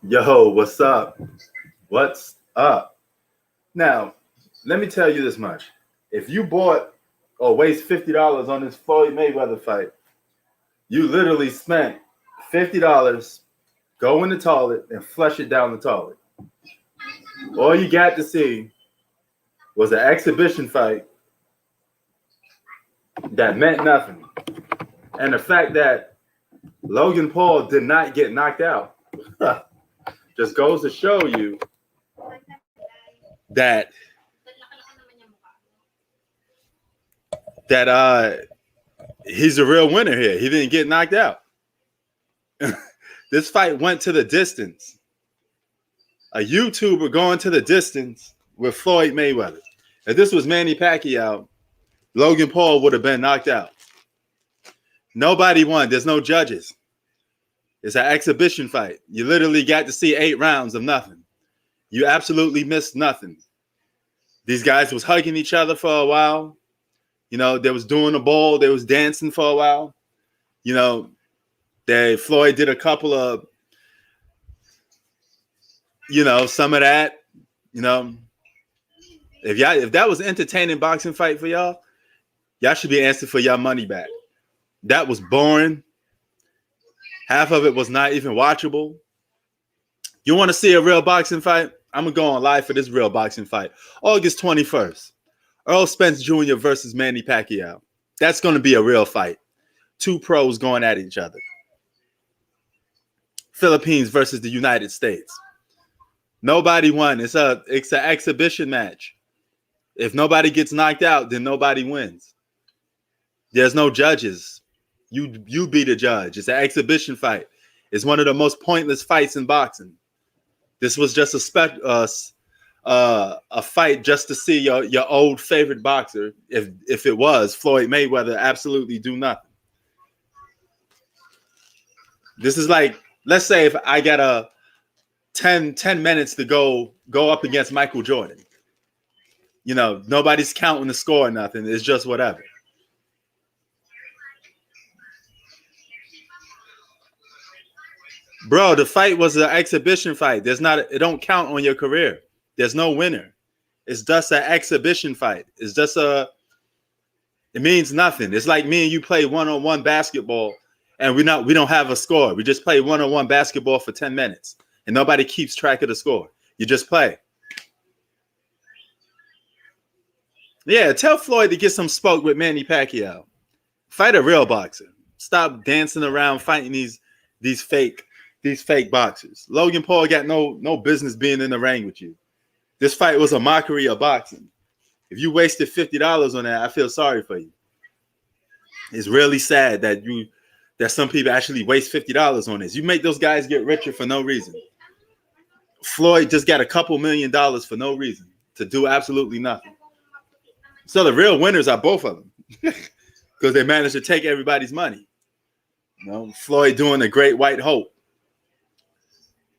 Yo, what's up? What's up? Now, let me tell you this much. If you bought or waste $50 on this Floyd Mayweather fight, you literally spent $50, go in the toilet and flush it down the toilet. All you got to see was an exhibition fight that meant nothing. And the fact that Logan Paul did not get knocked out just goes to show you that he's a real winner here. He didn't get knocked out. This fight went to the distance. A YouTuber going to the distance with Floyd Mayweather. If this was Manny Pacquiao, Logan Paul would have been knocked out. Nobody won. There's no judges. It's an exhibition fight. You literally got to see 8 rounds of nothing. You absolutely missed nothing. These guys was hugging each other for a while. You know, they was doing the ball. They was dancing for a while. You know, Floyd did a couple of, some of that. You know, if that was entertaining boxing fight for y'all should be asking for y'all money back. That was boring. Half of it was not even watchable. You want to see a real boxing fight? I'm going to go on live for this real boxing fight. August 21st. Earl Spence Jr. versus Manny Pacquiao. That's going to be a real fight. 2 pros going at each other. Philippines versus the United States. Nobody won. It's an exhibition match. If nobody gets knocked out, then nobody wins. There's no judges. You be the judge. It's an exhibition fight. It's one of the most pointless fights in boxing. This was just a fight just to see your old favorite boxer. If it was Floyd Mayweather, absolutely do nothing. This is like, let's say if I got a 10 minutes to go up against Michael Jordan. You know, nobody's counting the score or nothing. It's just whatever. Bro, the fight was an exhibition fight. It don't count on your career. There's no winner. It's just an exhibition fight. It means nothing. It's like me and you play one-on-one basketball and we don't have a score. We just play one-on-one basketball for 10 minutes and nobody keeps track of the score. You just play. Yeah, tell Floyd to get some smoke with Manny Pacquiao. Fight a real boxer. Stop dancing around fighting these fake boxers. Logan Paul got no business being in the ring with you. This fight was a mockery of boxing. If you wasted $50 on that, I feel sorry for you. It's really sad that some people actually waste $50 on this. You make those guys get richer for no reason. Floyd just got a couple $1 million for no reason to do absolutely nothing. So the real winners are both of them because they managed to take everybody's money. You know, Floyd doing a great white hope.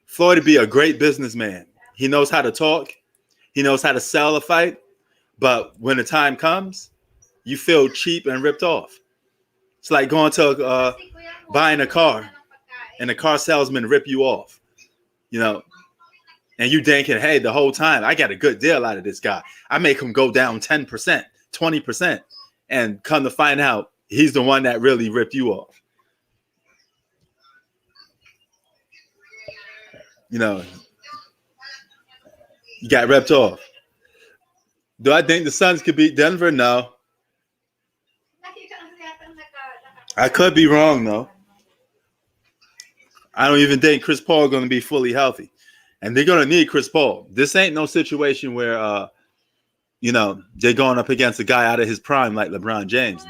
Floyd would be a great businessman. He knows how to talk. He knows how to sell a fight. But when the time comes, you feel cheap and ripped off. It's like going to buying a car and the car salesman rip you off, you know, and you thinking, hey, the whole time I got a good deal out of this guy. I make him go down 10%, 20%, and come to find out he's the one that really ripped you off. You know, you got ripped off. Do I think the Suns could beat Denver? No. I could be wrong, though. I don't even think Chris Paul is going to be fully healthy. And they're going to need Chris Paul. This ain't no situation where, they're going up against a guy out of his prime like LeBron James.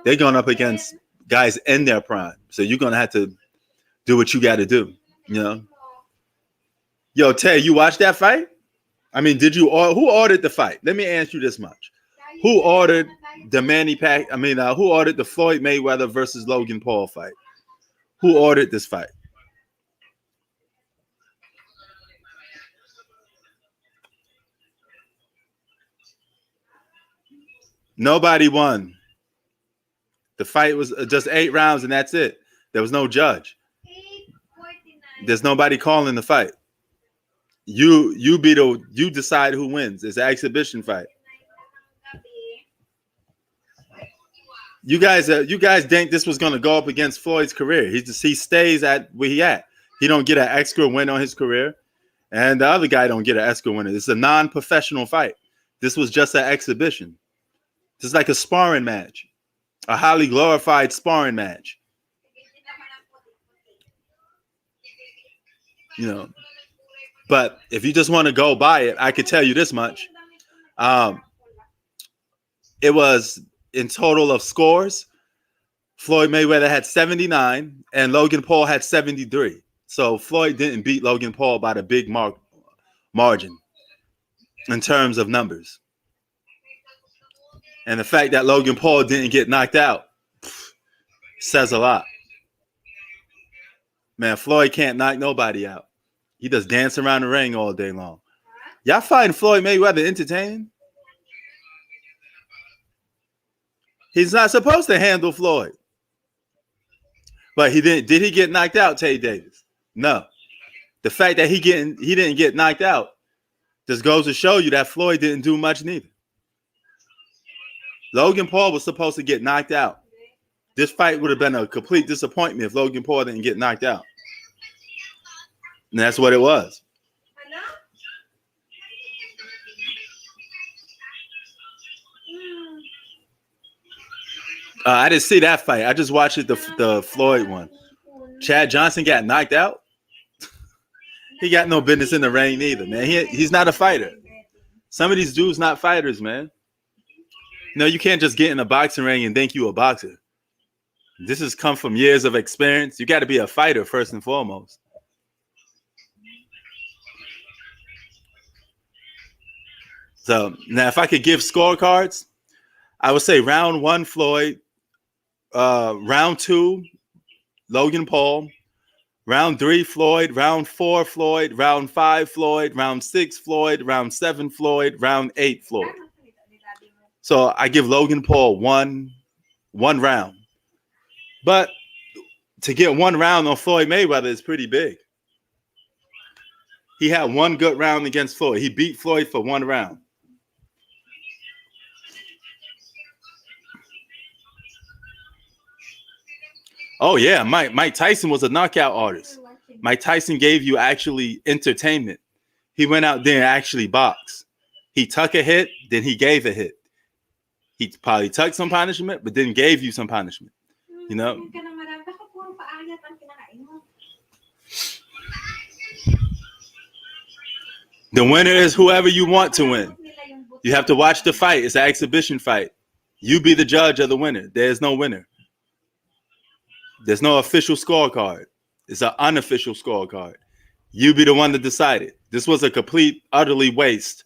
They're going up against guys in their prime. So you're going to have to do what you got to do, you know. Yo, Tay, you watched that fight? I mean, who ordered the fight? Let me ask you this much. Who ordered the who ordered the Floyd Mayweather versus Logan Paul fight? Who ordered this fight? Nobody won. The fight was just 8 rounds and that's it. There was no judge. There's nobody calling the fight. You decide who wins. It's an exhibition fight. You guys think this was gonna go up against Floyd's career? He stays at where he at. He don't get an extra win on his career, and the other guy don't get an extra win. It's a non-professional fight. This was just an exhibition. Just like a sparring match, a highly glorified sparring match. You know, but if you just want to go by it, I could tell you this much. It was in total of scores. Floyd Mayweather had 79 and Logan Paul had 73. So Floyd didn't beat Logan Paul by the big margin in terms of numbers. And the fact that Logan Paul didn't get knocked out says a lot. Man, Floyd can't knock nobody out. He just dance around the ring all day long. Y'all find Floyd Mayweather entertaining? He's not supposed to handle Floyd. But he didn't. Did he get knocked out, Tay Davis? No. The fact that he didn't get knocked out just goes to show you that Floyd didn't do much neither. Logan Paul was supposed to get knocked out. This fight would have been a complete disappointment if Logan Paul didn't get knocked out. And that's what it was. I didn't see that fight. I just watched it, the Floyd one. Chad Johnson got knocked out. He got no business in the ring either, man. He's not a fighter. Some of these dudes not fighters, man. No, you can't just get in a boxing ring and think you a boxer. This has come from years of experience. You got to be a fighter first and foremost. So now if I could give scorecards, I would say round 1, Floyd. Round 2, Logan Paul. Round 3, Floyd. Round 4, Floyd. Round 5, Floyd. Round 6, Floyd. Round 7, Floyd. Round 8, Floyd. So I give Logan Paul one round. But to get one round on Floyd Mayweather is pretty big. He had one good round against Floyd. He beat Floyd for one round. Oh, yeah. Mike Tyson was a knockout artist. Mike Tyson gave you actually entertainment. He went out there and actually boxed. He took a hit, then he gave a hit. He probably took some punishment, but then gave you some punishment. You know? The winner is whoever you want to win. You have to watch the fight. It's an exhibition fight. You be the judge of the winner. There's no winner. There's no official scorecard. It's an unofficial scorecard. You be the one to decide it. This was a complete, utterly waste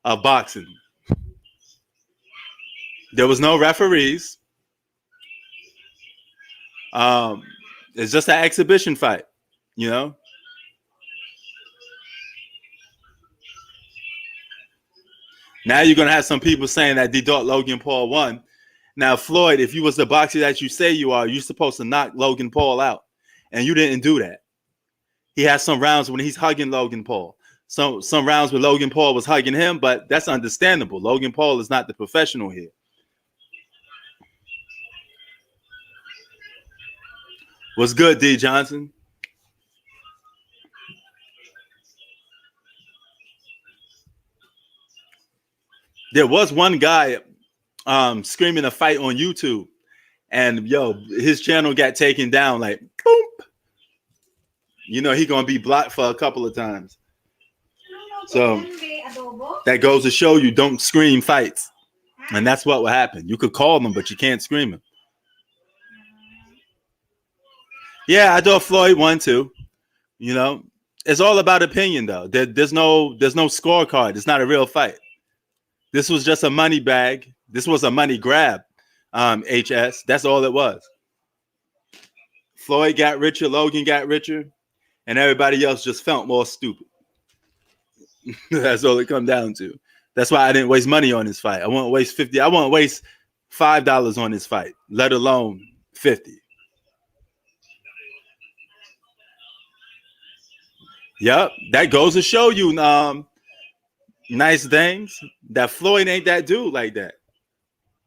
of boxing. There was no referees. It's just an exhibition fight, you know? Now you're going to have some people saying that they thought Logan Paul won. Now, Floyd, if you was the boxer that you say you are, you're supposed to knock Logan Paul out. And you didn't do that. He had some rounds when he's hugging Logan Paul. Some rounds where Logan Paul was hugging him, but that's understandable. Logan Paul is not the professional here. What's good, D. Johnson? There was one guy screaming a fight on YouTube, and his channel got taken down like boom. You know he gonna be blocked for a couple of times. So that goes to show you don't scream fights, and that's what will happen. You could call them, but you can't scream them. Yeah, I thought Floyd won too. You know, it's all about opinion though. There's no scorecard. It's not a real fight. This was just a money bag. This was a money grab. HS. That's all it was. Floyd got richer. Logan got richer. And everybody else just felt more stupid. That's all it come down to. That's why I didn't waste money on this fight. I won't waste $50. I won't waste $5 on this fight, let alone $50. Yep, that goes to show you, nice things, that Floyd ain't that dude like that.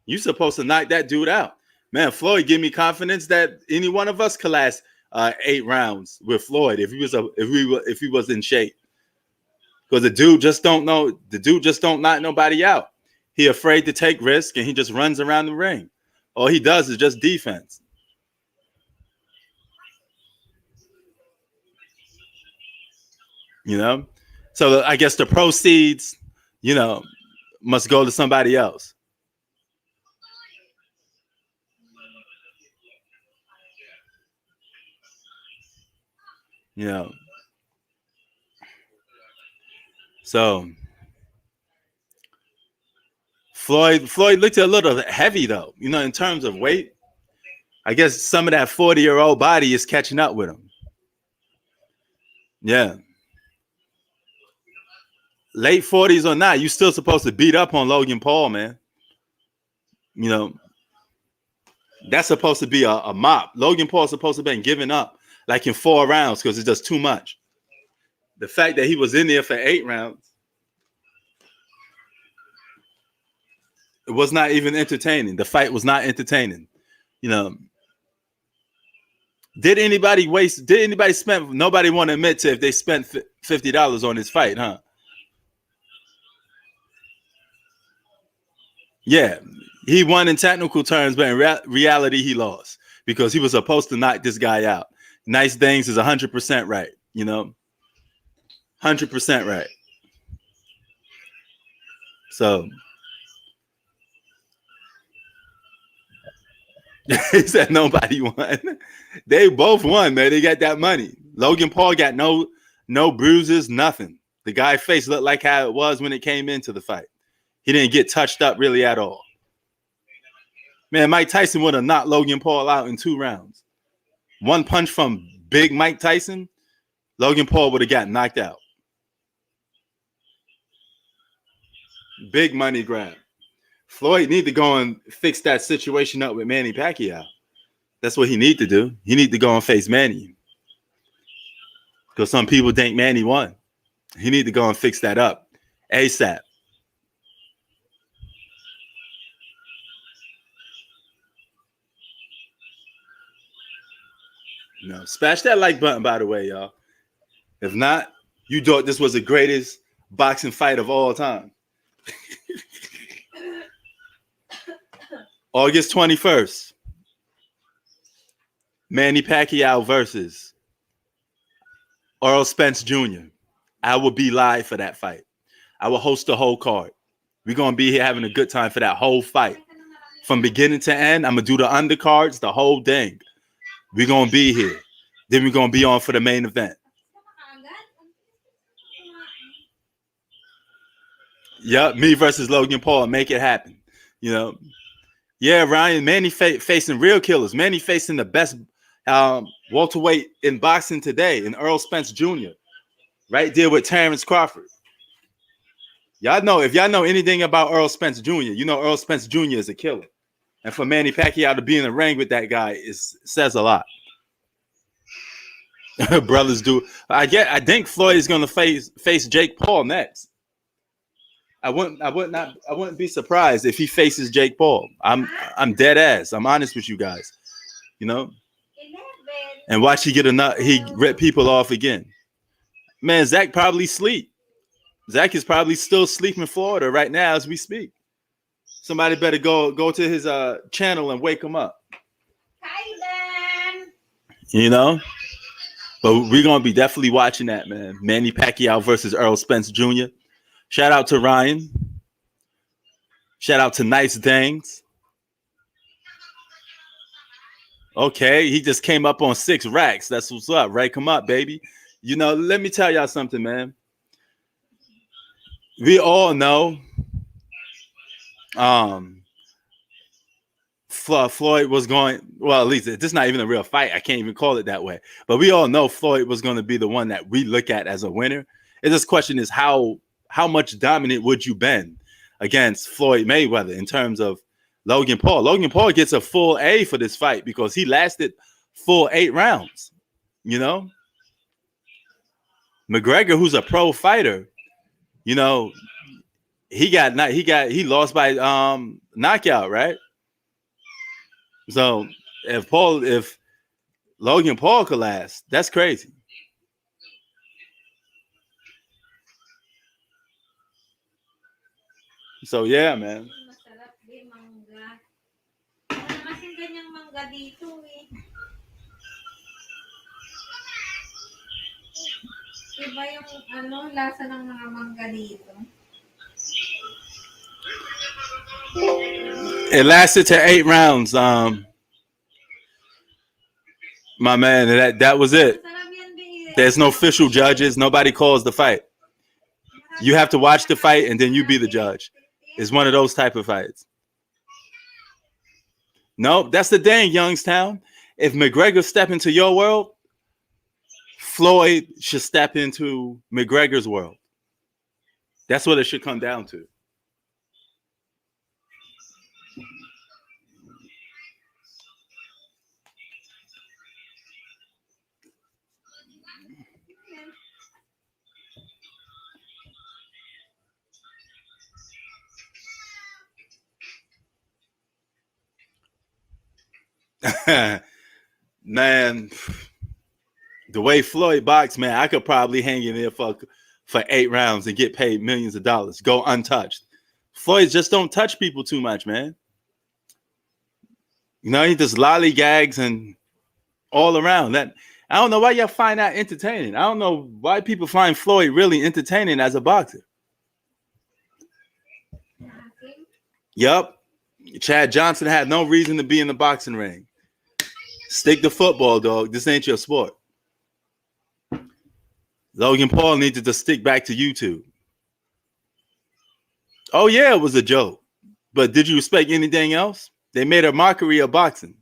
You supposed to knock that dude out, man. Floyd give me confidence that any one of us could last 8 rounds with Floyd if he was in shape. Because the dude just don't know. The dude just don't knock nobody out. He afraid to take risk and he just runs around the ring. All he does is just defense. You know, so I guess the proceeds, you know, must go to somebody else. You know, so Floyd looked a little heavy though. You know, in terms of weight. I guess some of that 40-year-old body is catching up with him. Yeah. Late 40s or not, you still supposed to beat up on Logan Paul, man. You know, that's supposed to be a mop. Logan Paul's supposed to have been giving up like in 4 rounds because it's just too much. The fact that he was in there for 8 rounds, it was not even entertaining. The fight was not entertaining. You know, did anybody waste? Did anybody spend? Nobody want to admit to if they spent $50 on this fight, huh? Yeah, he won in technical terms, but in reality, he lost because he was supposed to knock this guy out. Nice things is 100% right. You know, 100% right. So he said nobody won. They both won, man. They got that money. Logan Paul got no bruises, nothing. The guy's face looked like how it was when it came into the fight. He didn't get touched up really at all. Man, Mike Tyson would have knocked Logan Paul out in 2 rounds. One punch from big Mike Tyson, Logan Paul would have got knocked out. Big money grab. Floyd need to go and fix that situation up with Manny Pacquiao. That's what he need to do. He need to go and face Manny. Because some people think Manny won. He need to go and fix that up ASAP. No, smash that like button, by the way, y'all. If not, you thought this was the greatest boxing fight of all time. August 21st. Manny Pacquiao versus Earl Spence Jr. I will be live for that fight. I will host the whole card. We're going to be here having a good time for that whole fight. From beginning to end, I'm going to do the undercards, the whole thing. We're going to be here. Then we're going to be on for the main event. Yep, me versus Logan Paul. Make it happen. You know, yeah, Ryan, Manny facing real killers. Manny facing the best welterweight in boxing today, in Earl Spence Jr. Right there with Terrence Crawford. Y'all know, if y'all know anything about Earl Spence Jr., you know Earl Spence Jr. is a killer. And for Manny Pacquiao to be in the ring with that guy says a lot. Brothers do. I think Floyd is going to face Jake Paul next. I wouldn't be surprised if he faces Jake Paul. I'm dead ass. I'm honest with you guys. You know, and watch he rip people off again. Man, Zach probably sleep. Zach is probably still asleep in Florida right now as we speak. Somebody better go to his channel and wake him up. You know, but we're gonna be definitely watching that, man. Manny Pacquiao versus Earl Spence Jr. Shout out to Ryan. Shout out to Nice Things. Okay, he just came up on 6 racks. That's what's up. Rake him up, baby. You know, let me tell y'all something, man. We all know Floyd was going, well, at least this is not even a real fight. I can't even call it that way. But we all know Floyd was going to be the one that we look at as a winner. And this question is how much dominant would you been against Floyd Mayweather in terms of Logan Paul? Logan Paul gets a full A for this fight because he lasted full 8 rounds, you know? McGregor, who's a pro fighter, you know, he lost by knockout, right? So if Logan Paul could last, that's crazy. So yeah, man. Masarap din mangga. Wala kasing ganyang mangga dito eh. Iba yung lasa ng mga mangga dito. It lasted to 8 rounds. My man, that was it. Masarap yan, be. There's no official judges. Nobody calls the fight. You have to watch the fight and then you be the judge. It's one of those type of fights. No, that's the thing, Youngstown. If McGregor step into your world, Floyd should step into McGregor's world. That's what it should come down to. Man, the way Floyd boxed, man, I could probably hang in there for 8 rounds and get paid millions of dollars. Go untouched. Floyd just don't touch people too much, man. You know, he just lollygags and all around. That I don't know why y'all find that entertaining. I don't know why people find Floyd really entertaining as a boxer. Yup. Chad Johnson had no reason to be in the boxing ring. Stick to football, dog. This ain't your sport. Logan Paul needed to stick back to YouTube. Oh, yeah, it was a joke. But did you expect anything else? They made a mockery of boxing.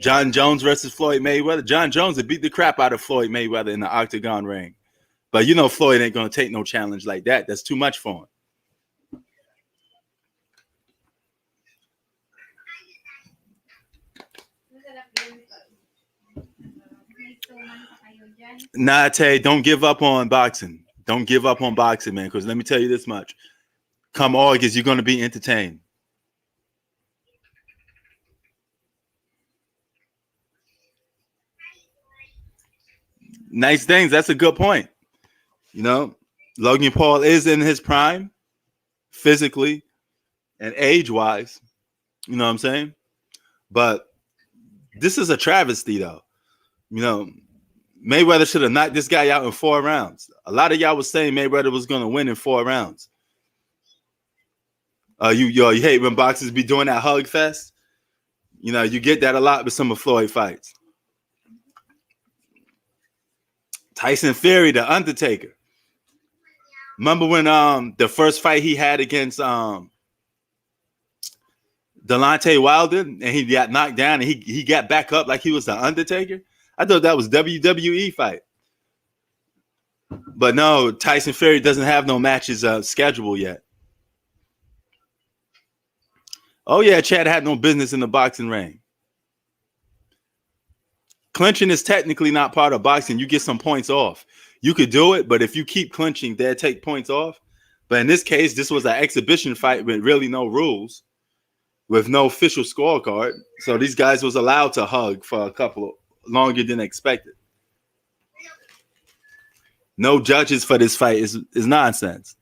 John Jones versus Floyd Mayweather. John Jones had beat the crap out of Floyd Mayweather in the octagon ring. But you know Floyd ain't going to take no challenge like that. That's too much for him. Nah, Tay, don't give up on boxing. Don't give up on boxing, man, because let me tell you this much. Come August, you're going to be entertained. Nice things. That's a good point. You know, Logan Paul is in his prime, physically and age-wise. You know what I'm saying? But this is a travesty, though. You know, Mayweather should have knocked this guy out in 4 rounds. A lot of y'all was saying Mayweather was going to win in 4 rounds. You hate when boxers be doing that hug fest. You know, you get that a lot with some of Floyd fights. Tyson Fury, The Undertaker. Remember when the first fight he had against Deontay Wilder and he got knocked down and he got back up like he was The Undertaker? I thought that was WWE fight. But no, Tyson Fury doesn't have no matches scheduled yet. Oh, yeah, Chad had no business in the boxing ring. Clinching is technically not part of boxing. You get some points off. You could do it, but if you keep clinching, they'll take points off. But in this case, this was an exhibition fight with really no rules, with no official scorecard. So these guys was allowed to hug for a couple longer than expected. No judges for this fight is nonsense.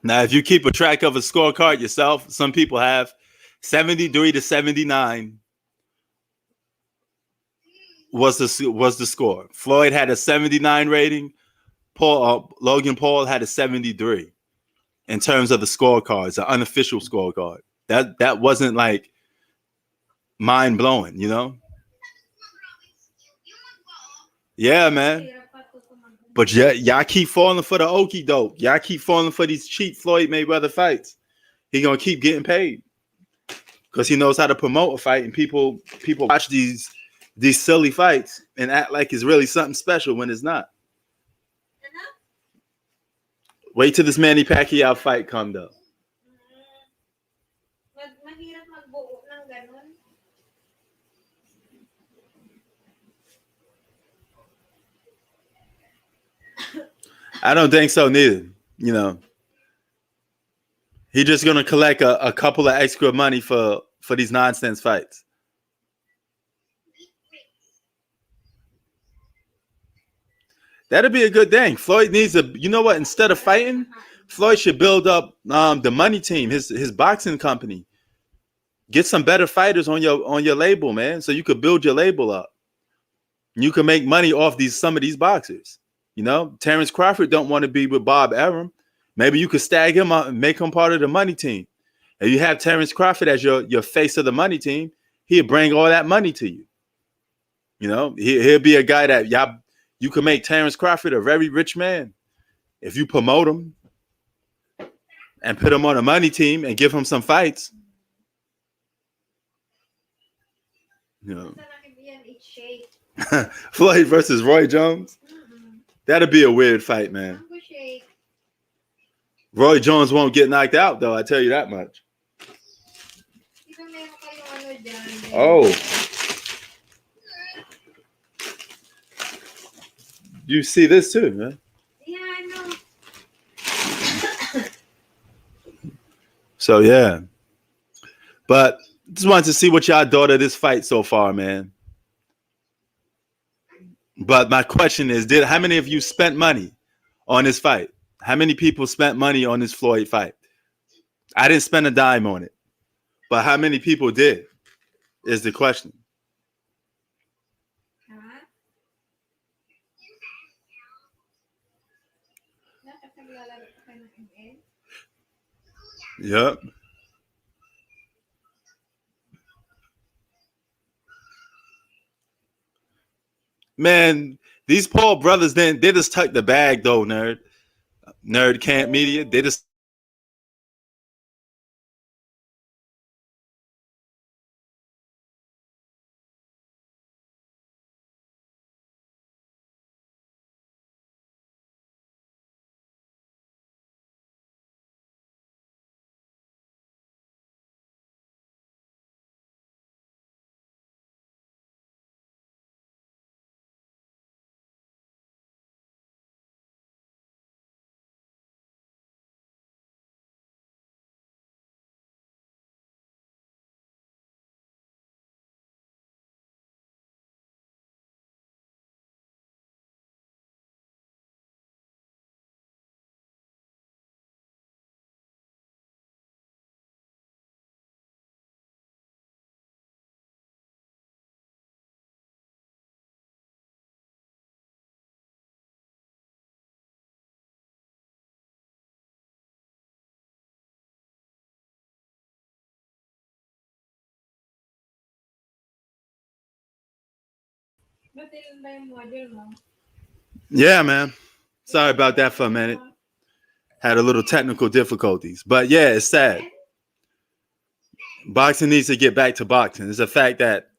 Now, if you keep a track of a scorecard yourself, some people have 73 to 79 was the score. Floyd had a 79 rating. Logan Paul had a 73 in terms of the scorecards, the unofficial scorecard. That wasn't like mind blowing, you know? Yeah, man. But y'all keep falling for the okie doke. Y'all keep falling for these cheap Floyd Mayweather fights. He gonna keep getting paid because he knows how to promote a fight, and people watch these silly fights and act like it's really something special when it's not. Wait till this Manny Pacquiao fight come though. I don't think so neither. You know, he's just gonna collect a couple of extra money for these nonsense fights. That'd be a good thing. Floyd needs a. You know what? Instead of fighting, Floyd should build up the money team, his boxing company. Get some better fighters on your label, man, so you could build your label up. You can make money off some of these boxers. You know, Terrence Crawford don't want to be with Bob Arum. Maybe you could stag him up and make him part of the money team. And you have Terrence Crawford as your face of the money team. He'll bring all that money to you. You know, he'll be a guy that you can make Terrence Crawford a very rich man if you promote him and put him on a money team and give him some fights. You know, Floyd versus Roy Jones. That'd be a weird fight, man. Roy Jones won't get knocked out, though. I tell you that much. Oh, you see this too, man. Yeah, I know. So yeah, but just wanted to see what y'all thought of this fight so far, man. But my question is, how many of you spent money on this fight? How many people spent money on this Floyd fight? I didn't spend a dime on it, but how many people did is the question. Yep. Man, these Paul brothers, they just tucked the bag though, nerd camp media. They just yeah, man. Sorry about that for a minute. Had a little technical difficulties, but yeah, it's sad. Boxing needs to get back to boxing. It's a fact that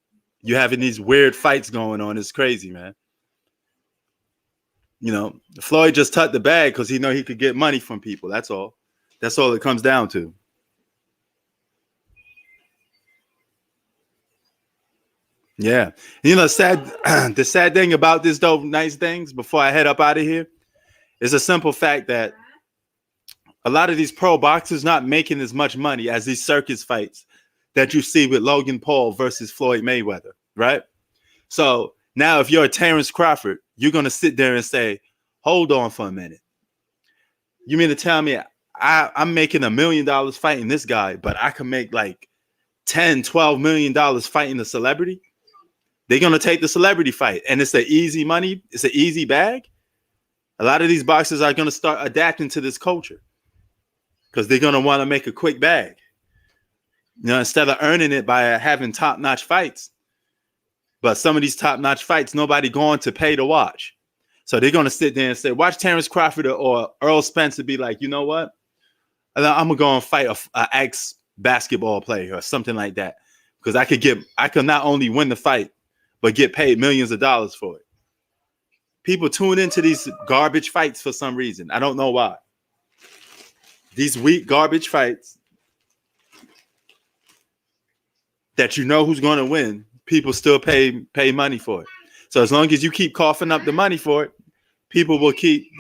you having these weird fights going on. It's crazy, man. You know, Floyd just tucked the bag because he know he could get money from people. That's all. That's all it comes down to. Yeah. You know, the sad thing about this though, nice things, before I head up out of here, is a simple fact that a lot of these pro boxers not making as much money as these circus fights that you see with Logan Paul versus Floyd Mayweather, right? So now if you're a Terrence Crawford, you're going to sit there and say, hold on for a minute. You mean to tell me I'm making $1 million fighting this guy, but I can make like 10, $12 million fighting a celebrity? They're going to take the celebrity fight, and it's an easy money. It's an easy bag. A lot of these boxers are going to start adapting to this culture because they're going to want to make a quick bag. You know, instead of earning it by having top-notch fights. But some of these top-notch fights, nobody going to pay to watch. So they're going to sit there and say, watch Terrence Crawford or Earl Spencer be like, you know what? I'm going to go and fight a ex-basketball player or something like that. Because I could not only win the fight, but get paid millions of dollars for it. People tune into these garbage fights for some reason. I don't know why. These weak garbage fights that you know who's going to win, people still pay money for it. So as long as you keep coughing up the money for it, people will keep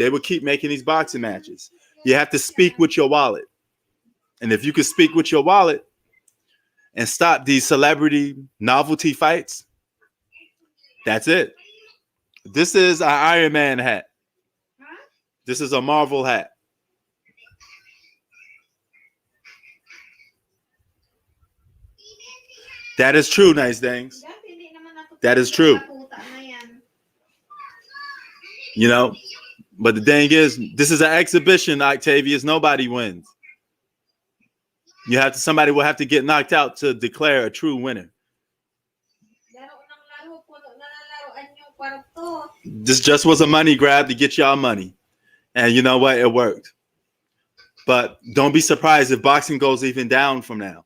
making these boxing matches. You have to speak with your wallet. And if you can speak with your wallet and stop these celebrity novelty fights, that's it. This is an Iron Man hat. This is a Marvel hat. That is true, Nice Things. That is true. You know, but the thing is, this is an exhibition, Octavius. Nobody wins. Somebody will have to get knocked out to declare a true winner. This just was a money grab to get y'all money. And you know what? It worked. But don't be surprised if boxing goes even down from now.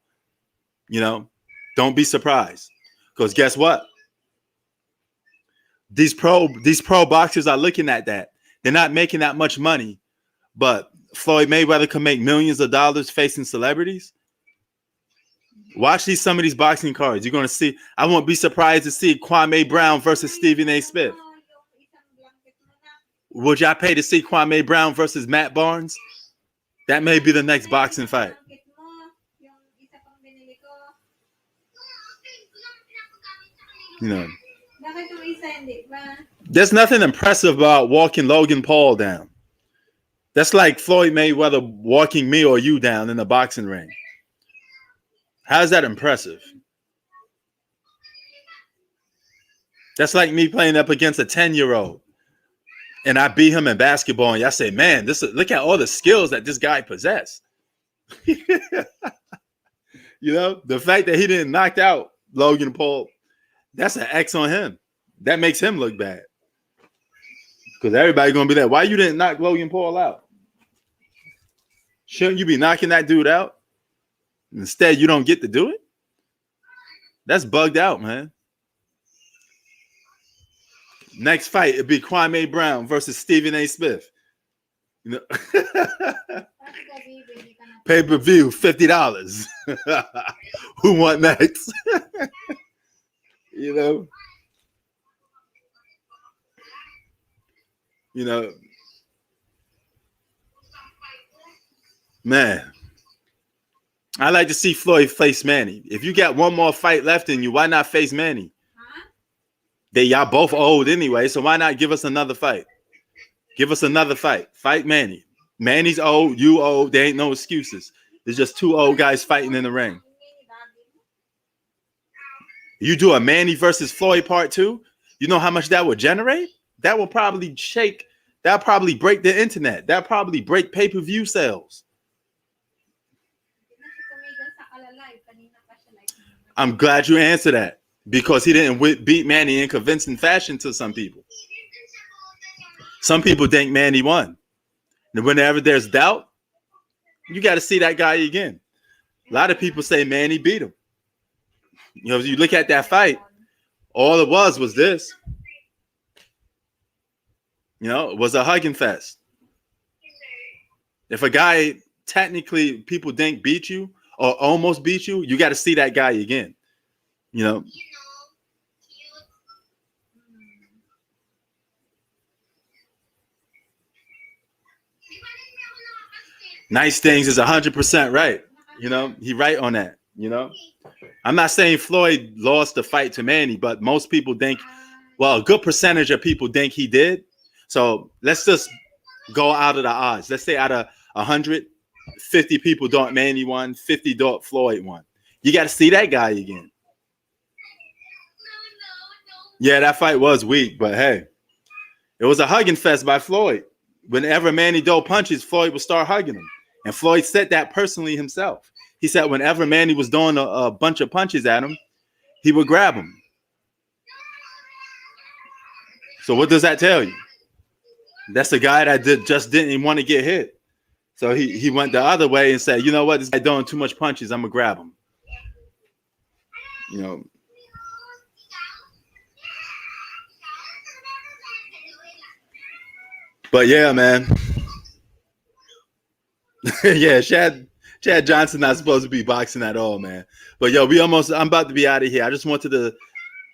You know, don't be surprised. Because guess what? These pro boxers are looking at that. They're not making that much money. But Floyd Mayweather can make millions of dollars facing celebrities. Watch some of these boxing cards. You're going to see. I won't be surprised to see Kwame Brown versus Stephen A. Smith. Would y'all pay to see Kwame Brown versus Matt Barnes? That may be the next boxing fight. You know, there's nothing impressive about walking Logan Paul down. That's like Floyd Mayweather walking me or you down in the boxing ring. How's that impressive? That's like me playing up against a 10-year-old. And I beat him in basketball, and y'all say, man, look at all the skills that this guy possessed. You know, the fact that he didn't knock out Logan Paul, that's an X on him. That makes him look bad. Because everybody's going to be there. Why you didn't knock Logan Paul out? Shouldn't you be knocking that dude out? Instead, you don't get to do it? That's bugged out, man. Next fight, it'd be Kwame Brown versus Stephen A. Smith. You know, pay-per-view, $50. Who want next? You know, man. I like to see Floyd face Manny. If you got one more fight left in you, why not face Manny? Y'all both old anyway, so why not give us another fight? Give us another fight. Fight Manny. Manny's old, you old. There ain't no excuses. There's just two old guys fighting in the ring. You do a Manny versus Floyd part 2, you know how much that would generate? That will probably shake. That'll probably break the internet. That'll probably break pay-per-view sales. I'm glad you answered that. Because he didn't beat Manny in convincing fashion to some people. Some people think Manny won. And whenever there's doubt, you got to see that guy again. A lot of people say Manny beat him. You know, if you look at that fight, all it was this. You know, it was a hugging fest. If a guy technically people think beat you or almost beat you, you got to see that guy again. You know. Nice Things is 100% right. You know, he right on that. You know, I'm not saying Floyd lost the fight to Manny, but most people think, well, a good percentage of people think he did. So let's just go out of the odds. Let's say out of 100, 50 people thought Manny won, 50 thought Floyd won. You got to see that guy again. Yeah, that fight was weak, but hey, it was a hugging fest by Floyd. Whenever Manny Doe punches, Floyd would start hugging him. And Floyd said that personally himself. He said whenever Manny was doing a bunch of punches at him, he would grab him. So what does that tell you? That's a guy that just didn't want to get hit. So he went the other way and said, you know what, this guy doing too much punches, I'm going to grab him. You know. But yeah, man. Yeah, Chad Johnson not supposed to be boxing at all, man. But yo, I'm about to be out of here. I just wanted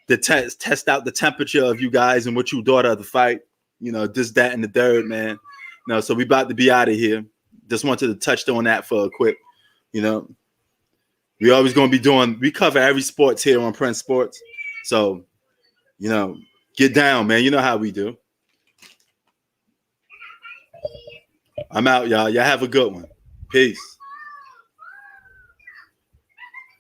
to test out the temperature of you guys and what you thought of the fight. this, that, and the third, man. So we about to be out of here. Just wanted to touch on that for a quick, we always going to be we cover every sports here on Prince Sports. So, get down, man. You know how we do. I'm out, y'all. Y'all have a good one. Peace.